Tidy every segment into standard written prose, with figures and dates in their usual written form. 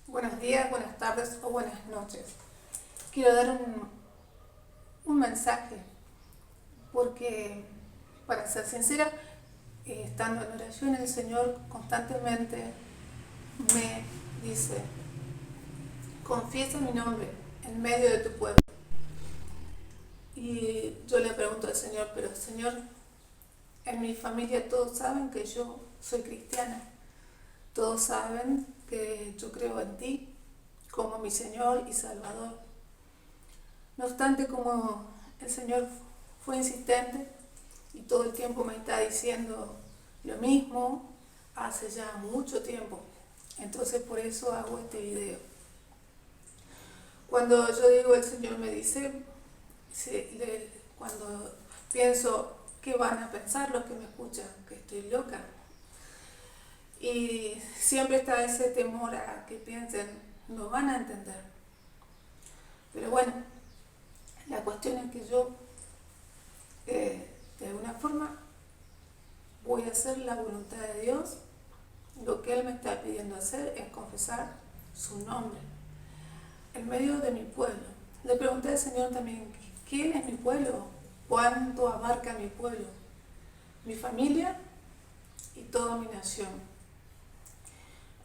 Buenos días, buenas tardes o buenas noches. Quiero dar un mensaje porque, para ser sincera, estando en oración, el Señor constantemente me dice: confiesa mi nombre en medio de tu pueblo. Y yo le pregunto al Señor: pero Señor, en mi familia todos saben que yo soy cristiana, todos saben que yo creo en ti como mi Señor y Salvador. No obstante, como el Señor fue insistente y todo el tiempo me está diciendo lo mismo hace ya mucho tiempo, entonces por eso hago este video. Cuando yo digo el Señor me dice, cuando pienso ¿qué van a pensar los que me escuchan? Que estoy loca. Y siempre está ese temor a que piensen, no van a entender. Pero bueno, la cuestión es que yo, de alguna forma, voy a hacer la voluntad de Dios. Lo que Él me está pidiendo hacer es confesar su nombre en medio de mi pueblo. Le pregunté al Señor también: ¿quién es mi pueblo? ¿Cuánto abarca mi pueblo? Mi familia y toda mi nación.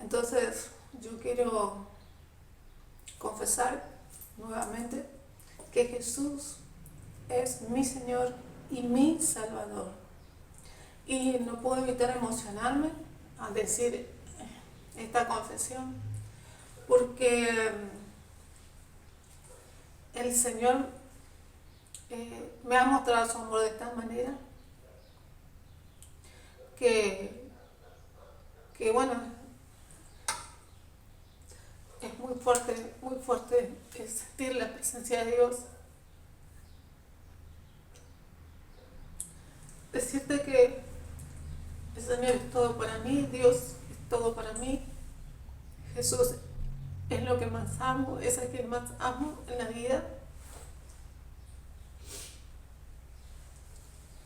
Entonces yo quiero confesar nuevamente que Jesús es mi Señor y mi Salvador. Y no puedo evitar emocionarme al decir esta confesión, porque el Señor me ha mostrado su amor de tal manera que bueno, es muy fuerte sentir la presencia de Dios. Decirte que el Señor es todo para mí, Dios es todo para mí, Jesús es lo que más amo, es el que más amo en la vida.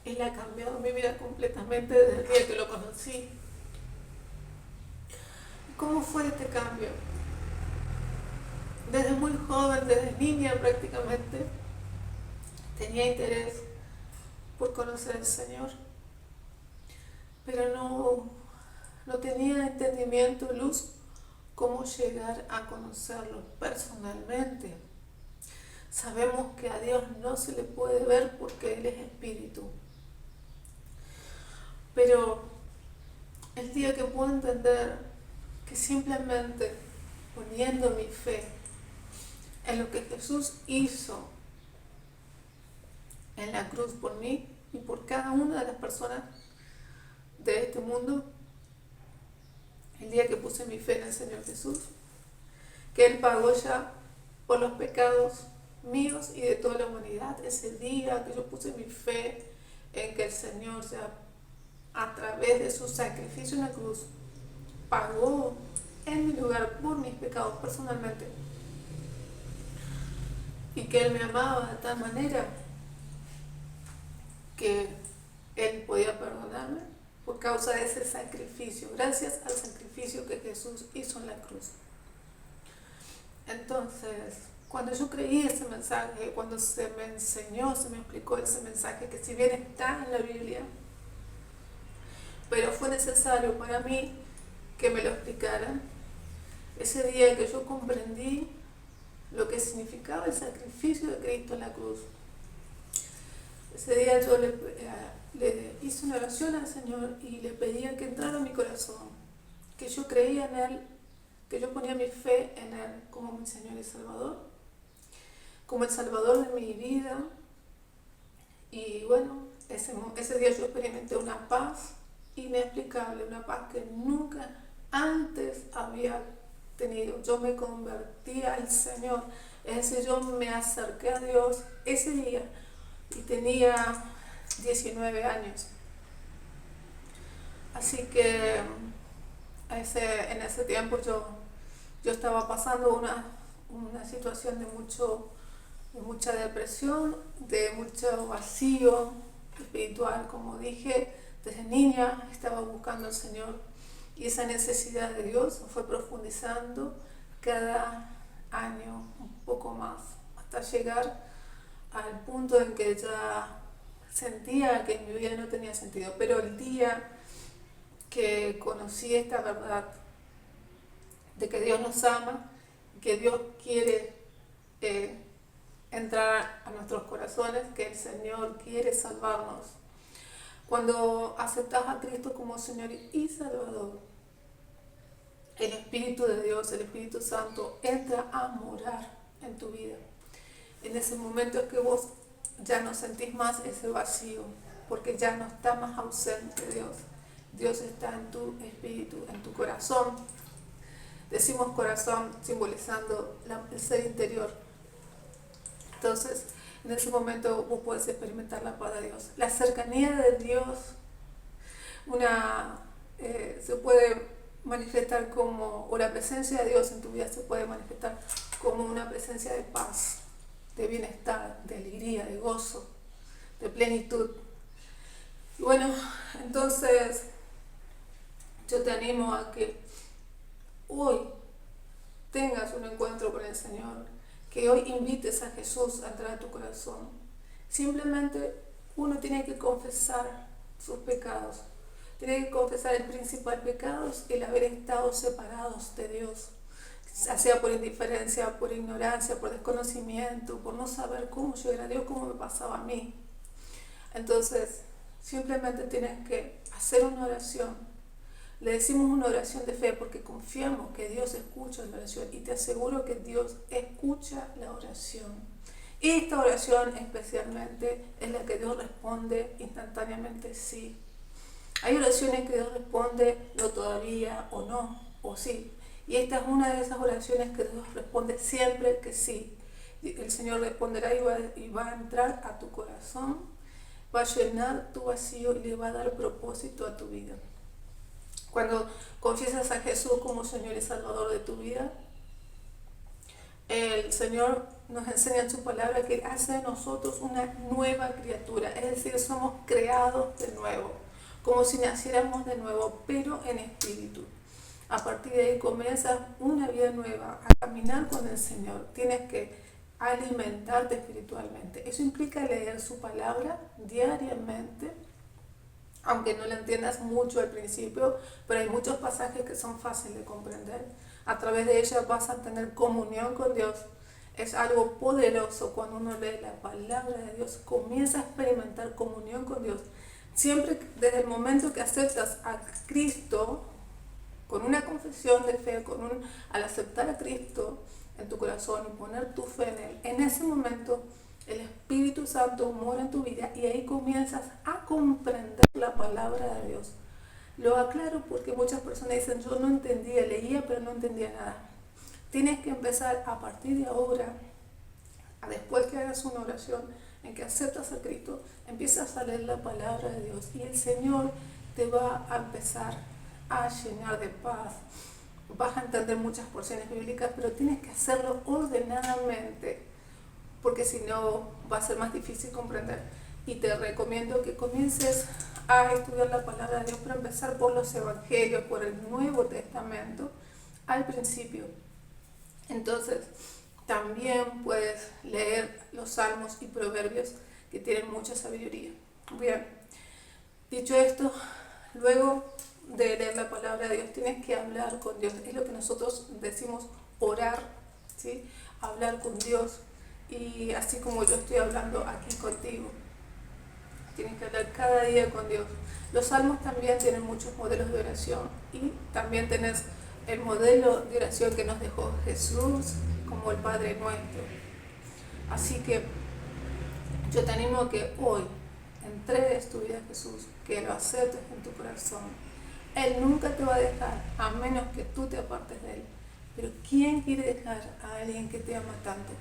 Él ha cambiado mi vida completamente desde el día que lo conocí. ¿Cómo fue este cambio? Desde muy joven, desde niña prácticamente, tenía interés por conocer al Señor, pero no tenía entendimiento, luz, cómo llegar a conocerlo personalmente. Sabemos que a Dios no se le puede ver porque Él es espíritu. Pero el día que puedo entender que simplemente poniendo mi fe en lo que Jesús hizo en la cruz por mí y por cada una de las personas de este mundo, el día que puse mi fe en el Señor Jesús, que Él pagó ya por los pecados míos y de toda la humanidad, ese día que yo puse mi fe en que el Señor ya a través de su sacrificio en la cruz pagó en mi lugar por mis pecados personalmente, y que Él me amaba de tal manera que Él podía perdonarme por causa de ese sacrificio, gracias al sacrificio que Jesús hizo en la cruz. Entonces, cuando yo creí ese mensaje, cuando se me enseñó, se me explicó ese mensaje, que si bien está en la Biblia, pero fue necesario para mí que me lo explicaran, ese día que yo comprendí lo que significaba el sacrificio de Cristo en la cruz, ese día yo le hice una oración al Señor y le pedía que entrara en mi corazón, que yo creía en Él, que yo ponía mi fe en Él como mi Señor y Salvador, como el Salvador de mi vida. Y bueno, ese día yo experimenté una paz inexplicable, una paz que nunca antes había tenido. Yo me convertí al Señor, es decir, yo me acerqué a Dios ese día y tenía 19 años. Así que en ese tiempo yo estaba pasando una situación de mucha depresión, de mucho vacío espiritual. Como dije, desde niña estaba buscando al Señor y esa necesidad de Dios fue profundizando cada año un poco más, hasta llegar al punto en que ya sentía que mi vida no tenía sentido. Pero el día que conocí esta verdad de que Dios nos ama, que Dios quiere entrar a nuestros corazones, que el Señor quiere salvarnos. Cuando aceptas a Cristo como Señor y Salvador, el Espíritu de Dios, el Espíritu Santo, entra a morar en tu vida. En ese momento es que vos ya no sentís más ese vacío, porque ya no está más ausente Dios. Dios está en tu espíritu, en tu corazón. Decimos corazón simbolizando el ser interior. Entonces, en ese momento vos puedes experimentar la paz de Dios. La cercanía de Dios se puede manifestar como, o la presencia de Dios en tu vida se puede manifestar como una presencia de paz, de bienestar, de alegría, de gozo, de plenitud. Y bueno, entonces yo te animo a que hoy tengas un encuentro con el Señor, que hoy invites a Jesús a entrar a tu corazón. Simplemente uno tiene que confesar sus pecados. Tiene que confesar el principal pecado, el haber estado separados de Dios, ya sea por indiferencia, por ignorancia, por desconocimiento, por no saber cómo llegar a Dios, cómo me pasaba a mí. Entonces, simplemente tienes que hacer una oración. Le decimos una oración de fe porque confiamos que Dios escucha la oración y te aseguro que Dios escucha la oración. Y esta oración especialmente es la que Dios responde instantáneamente sí. Hay oraciones que Dios responde no todavía o no o sí. Y esta es una de esas oraciones que Dios responde siempre que sí. El Señor responderá y va a entrar a tu corazón, va a llenar tu vacío y le va a dar propósito a tu vida. Cuando confiesas a Jesús como Señor y Salvador de tu vida, el Señor nos enseña en su palabra que hace de nosotros una nueva criatura, es decir, somos creados de nuevo, como si naciéramos de nuevo, pero en espíritu. A partir de ahí comienzas una vida nueva, a caminar con el Señor. Tienes que alimentarte espiritualmente. Eso implica leer su palabra diariamente, aunque no la entiendas mucho al principio, pero hay muchos pasajes que son fáciles de comprender. A través de ellas vas a tener comunión con Dios. Es algo poderoso cuando uno lee la palabra de Dios, comienza a experimentar comunión con Dios. Siempre desde el momento que aceptas a Cristo, con una confesión de fe, al aceptar a Cristo en tu corazón y poner tu fe en Él, en ese momento el Espíritu Santo mora en tu vida y ahí comienzas a comprender la palabra de Dios. Lo aclaro porque muchas personas dicen, yo no entendía, leía pero no entendía nada. Tienes que empezar a partir de ahora, después que hagas una oración en que aceptas a Cristo, empiezas a leer la palabra de Dios y el Señor te va a empezar a llenar de paz. Vas a entender muchas porciones bíblicas, pero tienes que hacerlo ordenadamente, porque si no va a ser más difícil comprender. Y te recomiendo que comiences a estudiar la palabra de Dios, para empezar por los evangelios, por el Nuevo Testamento al principio. Entonces también puedes leer los salmos y proverbios que tienen mucha sabiduría. Bien, dicho esto, luego de leer la palabra de Dios tienes que hablar con Dios. Es lo que nosotros decimos orar, ¿sí? Hablar con Dios. Y así como yo estoy hablando aquí contigo, tienes que hablar cada día con Dios. Los salmos también tienen muchos modelos de oración y también tenés el modelo de oración que nos dejó Jesús como el Padre Nuestro. Así que yo te animo a que hoy entregues tu vida a Jesús, que lo aceptes en tu corazón. Él nunca te va a dejar, a menos que tú te apartes de Él. Pero ¿quién quiere dejar a alguien que te ama tanto?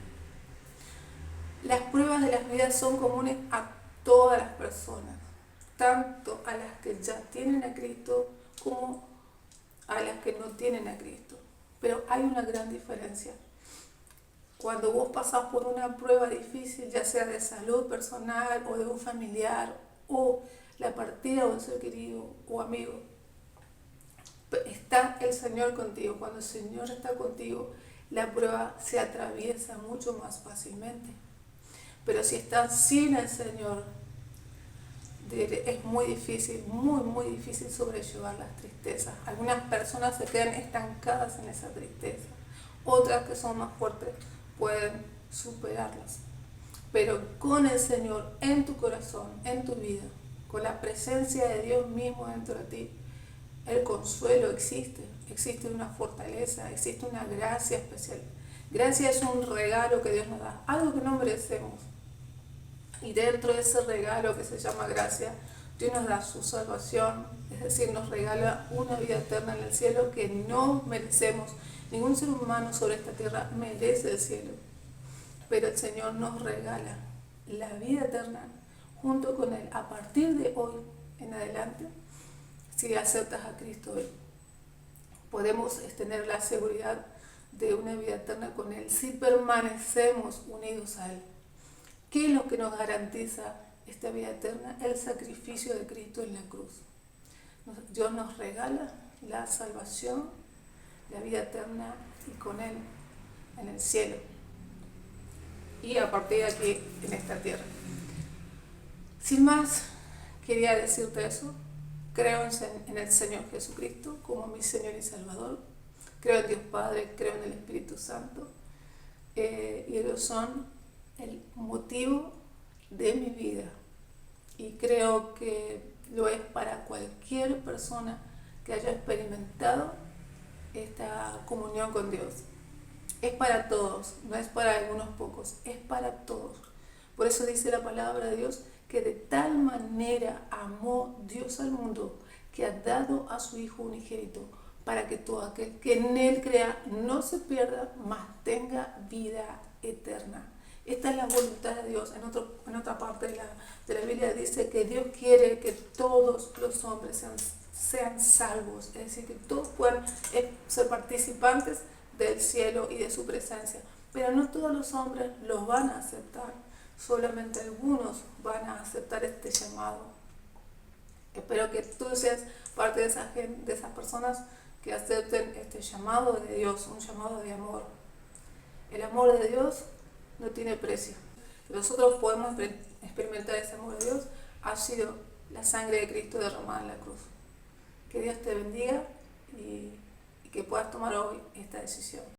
Las pruebas de las vidas son comunes a todas las personas, tanto a las que ya tienen a Cristo como a las que no tienen a Cristo. Pero hay una gran diferencia. Cuando vos pasás por una prueba difícil, ya sea de salud personal o de un familiar, o la partida de un ser querido o amigo, está el Señor contigo. Cuando el Señor está contigo, la prueba se atraviesa mucho más fácilmente. Pero si estás sin el Señor, es muy difícil, muy difícil sobrellevar las tristezas. Algunas personas se quedan estancadas en esa tristeza, otras que son más fuertes pueden superarlas. Pero con el Señor en tu corazón, en tu vida, con la presencia de Dios mismo dentro de ti, el consuelo existe una fortaleza, existe una gracia especial. Gracia es un regalo que Dios nos da, algo que no merecemos. Y dentro de ese regalo que se llama gracia, Dios nos da su salvación, es decir, nos regala una vida eterna en el cielo que no merecemos. Ningún ser humano sobre esta tierra merece el cielo, pero el Señor nos regala la vida eterna junto con Él a partir de hoy en adelante. Si aceptas a Cristo hoy, podemos tener la seguridad de una vida eterna con Él si permanecemos unidos a Él. ¿Qué es lo que nos garantiza esta vida eterna? El sacrificio de Cristo en la cruz. Dios nos regala la salvación, la vida eterna y con Él en el cielo. Y a partir de aquí en esta tierra. Sin más, quería decirte eso. Creo en el Señor Jesucristo como mi Señor y Salvador. Creo en Dios Padre, creo en el Espíritu Santo. Y ellos son el motivo de mi vida. Y creo que lo es para cualquier persona que haya experimentado esta comunión con Dios. Es para todos, no es para algunos pocos, es para todos. Por eso dice la palabra de Dios que de tal manera amó Dios al mundo que ha dado a su Hijo unigénito para que todo aquel que en Él crea no se pierda, mas tenga vida eterna. Esta es la voluntad de Dios. En otra parte de la Biblia dice que Dios quiere que todos los hombres sean salvos, es decir, que todos puedan ser participantes del cielo y de su presencia. Pero no todos los hombres los van a aceptar, solamente algunos van a aceptar este llamado. Espero que tú seas parte de esa gente, de esas personas que acepten este llamado de Dios, un llamado de amor. El amor de Dios no tiene precio. Nosotros podemos experimentar ese amor de Dios, ha sido la sangre de Cristo derramada en la cruz. Que Dios te bendiga y que puedas tomar hoy esta decisión.